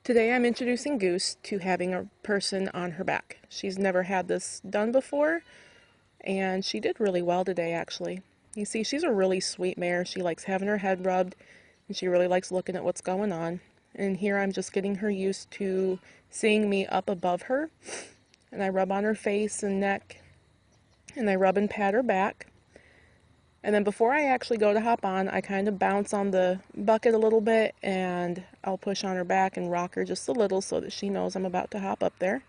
Today I'm introducing Goose to having a person on her back. She's never had this done before, and she did really well today, actually. You see, she's a really sweet mare. She likes having her head rubbed, and she really likes looking at what's going on. And here I'm just getting her used to seeing me up above her, and I rub on her face and neck, and I rub and pat her back. And then before I actually go to hop on, I kind of bounce on the bucket a little bit, and I'll push on her back and rock her just a little so that she knows I'm about to hop up there.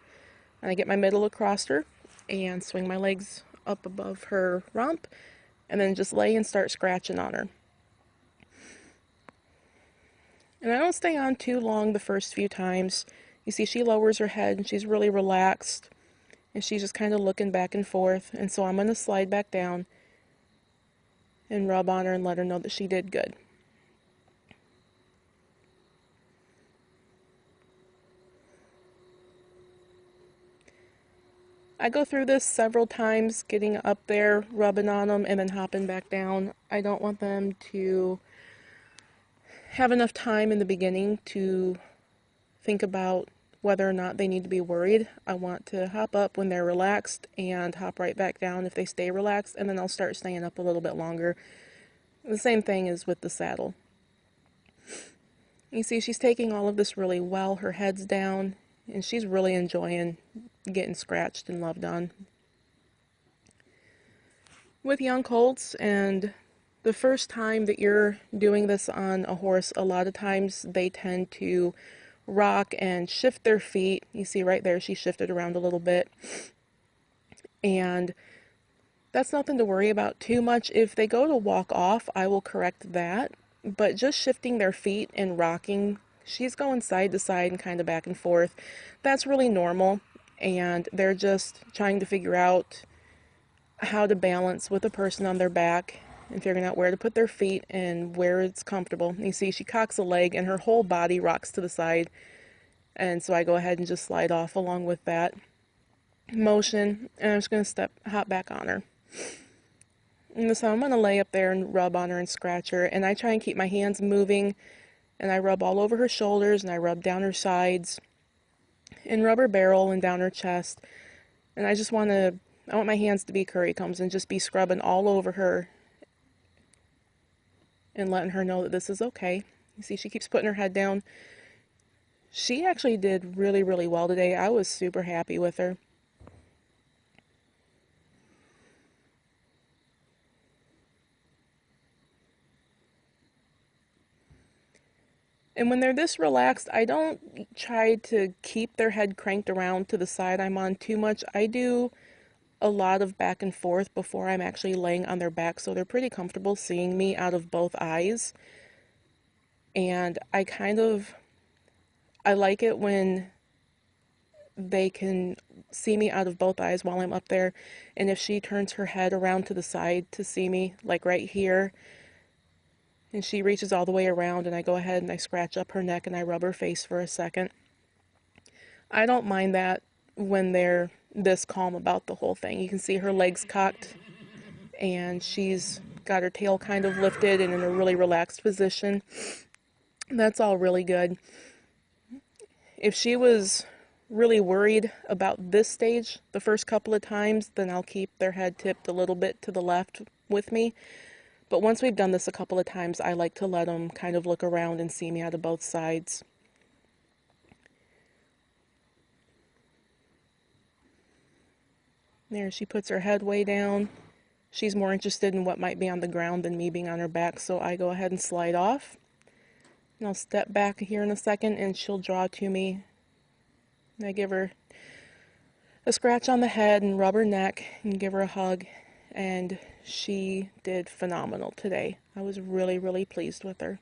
And I get my middle across her and swing my legs up above her rump, and then just lay and start scratching on her. And I don't stay on too long the first few times. You see, she lowers her head and she's really relaxed, and she's just kind of looking back and forth. And so I'm going to slide back down and rub on her and let her know that she did good. I go through this several times, getting up there, rubbing on them, and then hopping back down. I don't want them to have enough time in the beginning to think about whether or not they need to be worried. I want to hop up when they're relaxed and hop right back down if they stay relaxed, and then I'll start staying up a little bit longer. The same thing is with the saddle. You see, she's taking all of this really well. Her head's down, and she's really enjoying getting scratched and loved on. With young colts, and the first time that you're doing this on a horse, a lot of times they tend to rock and shift their feet. You see right there, she shifted around a little bit. And that's nothing to worry about too much. If they go to walk off, I will correct that. But just shifting their feet and rocking, she's going side to side and kind of back and forth. That's really normal. And they're just trying to figure out how to balance with a person on their back and figuring out where to put their feet and where it's comfortable. You see, she cocks a leg and her whole body rocks to the side. And so I go ahead and just slide off along with that motion. And I'm just going to hop back on her. And so I'm going to lay up there and rub on her and scratch her. And I try and keep my hands moving. And I rub all over her shoulders, and I rub down her sides and rub her barrel and down her chest. And I want my hands to be curry combs and just be scrubbing all over her and letting her know that this is okay. You see, she keeps putting her head down. She actually did really, really well today. I was super happy with her. And when they're this relaxed, I don't try to keep their head cranked around to the side I'm on too much. I do a lot of back and forth before I'm actually laying on their back, so they're pretty comfortable seeing me out of both eyes. And I like it when they can see me out of both eyes while I'm up there. And if she turns her head around to the side to see me, like right here, and she reaches all the way around, and I go ahead and I scratch up her neck and I rub her face for a second. I don't mind that when they're this calm about the whole thing. You can see her legs cocked, and she's got her tail kind of lifted and in a really relaxed position. That's all really good. If she was really worried about this stage the first couple of times, then I'll keep their head tipped a little bit to the left with me. But once we've done this a couple of times, I like to let them kind of look around and see me out of both sides. There, she puts her head way down. She's more interested in what might be on the ground than me being on her back, so I go ahead and slide off. And I'll step back here in a second, and she'll draw to me. And I give her a scratch on the head and rub her neck and give her a hug. And she did phenomenal today. I was really, really pleased with her.